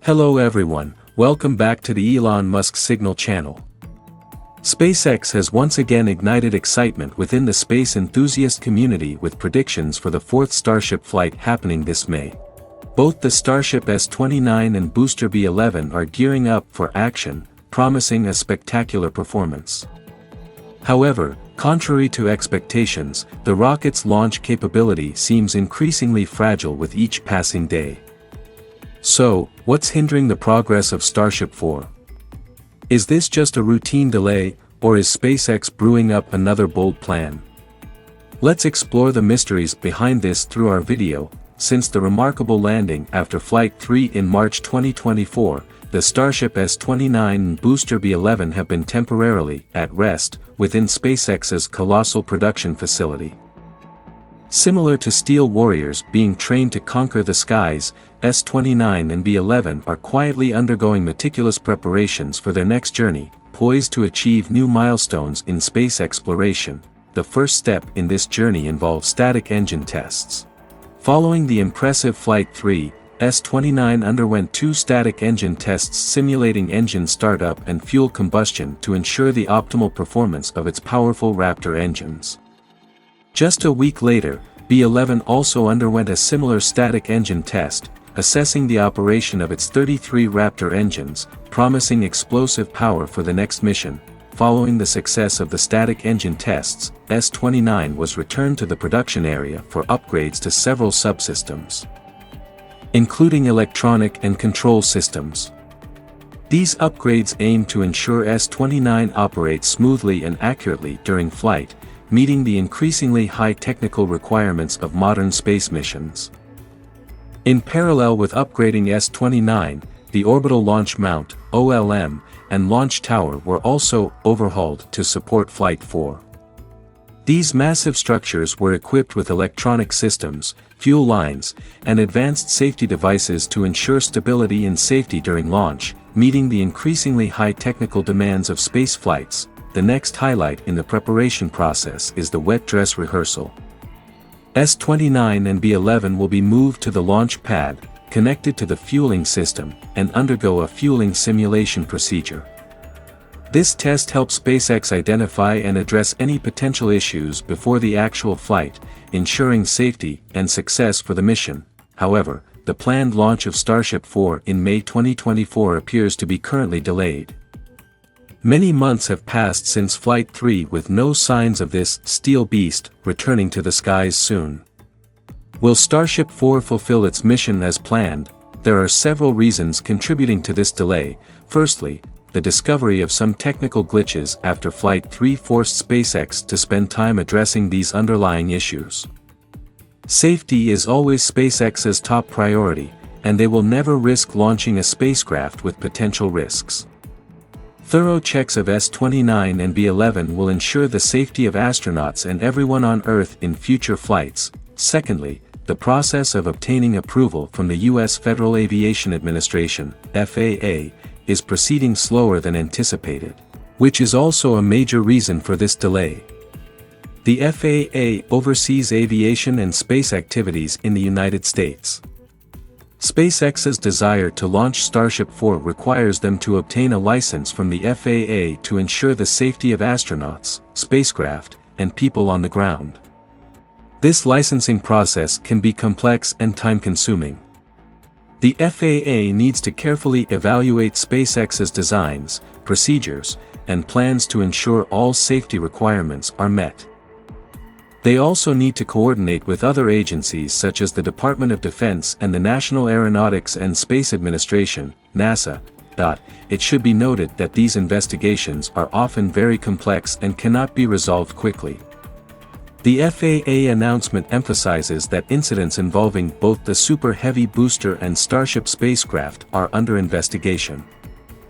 Hello everyone, welcome back to the Elon Musk Signal channel. SpaceX has once again ignited excitement within the space enthusiast community with predictions for the fourth Starship flight happening this May. Both the Starship S-29 and booster B-11 are gearing up for action, promising a spectacular performance. However, contrary to expectations, the rocket's launch capability seems increasingly fragile with each passing day. So, what's hindering the progress of Starship 4? Is this just a routine delay, or is SpaceX brewing up another bold plan? Let's explore the mysteries behind this through our video. Since the remarkable landing after Flight 3 in March 2024, the Starship S-29 and booster B-11 have been temporarily at rest within SpaceX's colossal production facility. Similar to steel warriors being trained to conquer the skies, S-29 and B-11 are quietly undergoing meticulous preparations for their next journey, poised to achieve new milestones in space exploration. The first step in this journey involves static engine tests. Following the impressive Flight 3, S-29 underwent 2 static engine tests simulating engine startup and fuel combustion to ensure the optimal performance of its powerful Raptor engines. Just a week later, B-11 also underwent a similar static engine test, assessing the operation of its 33 Raptor engines, promising explosive power for the next mission. Following the success of the static engine tests, S-29 was returned to the production area for upgrades to several subsystems, including electronic and control systems. These upgrades aim to ensure S-29 operates smoothly and accurately during flight, meeting the increasingly high technical requirements of modern space missions. In parallel with upgrading S-29, the Orbital Launch Mount, OLM, and Launch Tower were also overhauled to support Flight 4. These massive structures were equipped with electronic systems, fuel lines, and advanced safety devices to ensure stability and safety during launch, meeting the increasingly high technical demands of space flights. The next highlight in the preparation process is the wet dress rehearsal. S-29 and B-11 will be moved to the launch pad, connected to the fueling system, and undergo a fueling simulation procedure. This test helps SpaceX identify and address any potential issues before the actual flight, ensuring safety and success for the mission. However, the planned launch of Starship 4 in May 2024 appears to be currently delayed. Many months have passed since Flight 3 with no signs of this steel beast returning to the skies soon. Will Starship 4 fulfill its mission as planned? There are several reasons contributing to this delay. Firstly, the discovery of some technical glitches after Flight 3 forced SpaceX to spend time addressing these underlying issues. Safety is always SpaceX's top priority, and they will never risk launching a spacecraft with potential risks. Thorough checks of S-29 and B-11 will ensure the safety of astronauts and everyone on Earth in future flights. Secondly, the process of obtaining approval from the U.S. Federal Aviation Administration, FAA, is proceeding slower than anticipated, which is also a major reason for this delay. The FAA oversees aviation and space activities in the United States. SpaceX's desire to launch Starship 4 requires them to obtain a license from the FAA to ensure the safety of astronauts, spacecraft, and people on the ground. This licensing process can be complex and time-consuming. The FAA needs to carefully evaluate SpaceX's designs, procedures, and plans to ensure all safety requirements are met. They also need to coordinate with other agencies such as the Department of Defense and the National Aeronautics and Space Administration, NASA. It should be noted that these investigations are often very complex and cannot be resolved quickly. The FAA announcement emphasizes that incidents involving both the Super Heavy booster and Starship spacecraft are under investigation.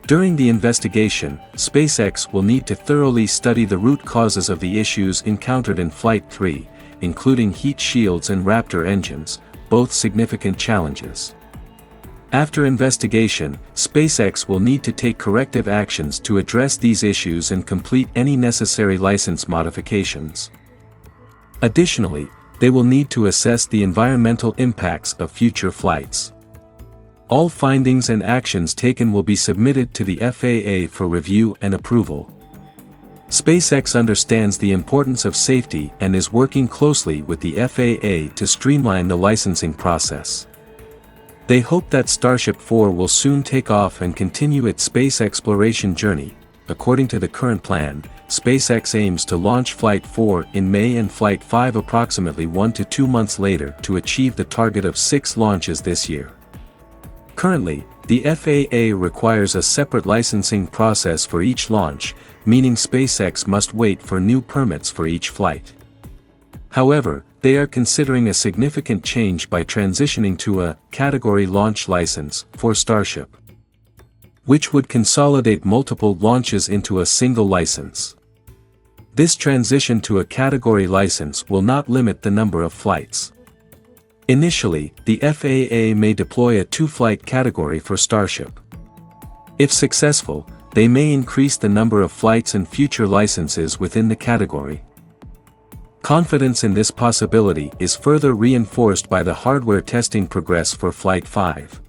During the investigation, SpaceX will need to thoroughly study the root causes of the issues encountered in Flight 3, including heat shields and Raptor engines, both significant challenges. After investigation, SpaceX will need to take corrective actions to address these issues and complete any necessary license modifications. Additionally, they will need to assess the environmental impacts of future flights. All findings and actions taken will be submitted to the FAA for review and approval. SpaceX understands the importance of safety and is working closely with the FAA to streamline the licensing process. They hope that Starship 4 will soon take off and continue its space exploration journey. According to the current plan, SpaceX aims to launch Flight 4 in May and Flight 5 approximately 1 to 2 months later to achieve the target of 6 launches this year. Currently, the FAA requires a separate licensing process for each launch, meaning SpaceX must wait for new permits for each flight. However, they are considering a significant change by transitioning to a Category Launch License for Starship, which would consolidate multiple launches into a single license. This transition to a category license will not limit the number of flights. Initially, the FAA may deploy a 2-flight category for Starship. If successful, they may increase the number of flights and future licenses within the category. Confidence in this possibility is further reinforced by the hardware testing progress for Flight 5.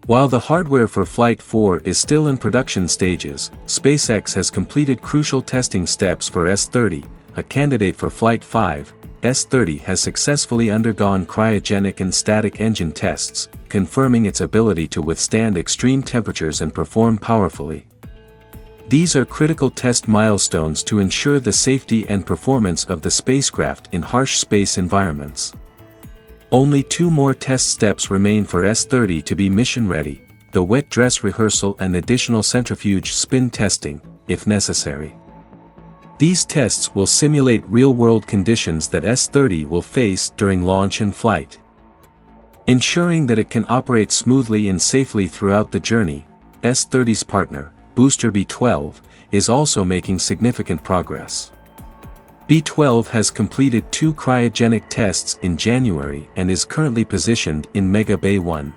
While the hardware for Flight 4 is still in production stages, SpaceX has completed crucial testing steps for S-30, a candidate for Flight 5. S-30 has successfully undergone cryogenic and static engine tests, confirming its ability to withstand extreme temperatures and perform powerfully. These are critical test milestones to ensure the safety and performance of the spacecraft in harsh space environments. Only 2 more test steps remain for S-30 to be mission-ready: the wet dress rehearsal and additional centrifuge spin testing, if necessary. These tests will simulate real-world conditions that S-30 will face during launch and flight, ensuring that it can operate smoothly and safely throughout the journey. S-30's partner, booster B-12, is also making significant progress. B-12 has completed 2 cryogenic tests in January and is currently positioned in Mega Bay 1.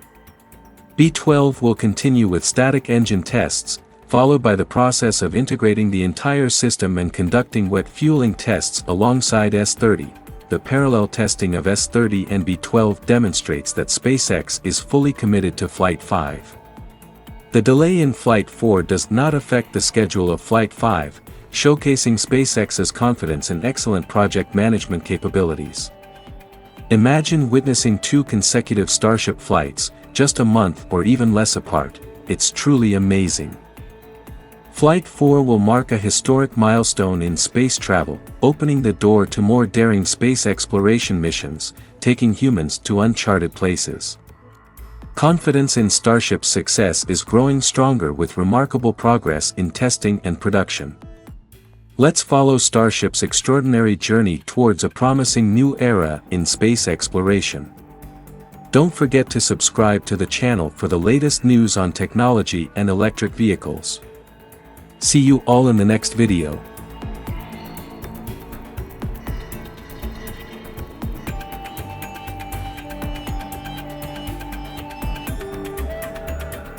B-12 will continue with static engine tests, followed by the process of integrating the entire system and conducting wet fueling tests alongside S-30. The parallel testing of S-30 and B-12 demonstrates that SpaceX is fully committed to Flight 5. The delay in Flight 4 does not affect the schedule of Flight 5, showcasing SpaceX's confidence and excellent project management capabilities. Imagine witnessing 2 consecutive Starship flights, just a month or even less apart. It's truly amazing. Flight 4 will mark a historic milestone in space travel, opening the door to more daring space exploration missions, taking humans to uncharted places. Confidence in Starship's success is growing stronger with remarkable progress in testing and production. Let's follow Starship's extraordinary journey towards a promising new era in space exploration. Don't forget to subscribe to the channel for the latest news on technology and electric vehicles. See you all in the next video.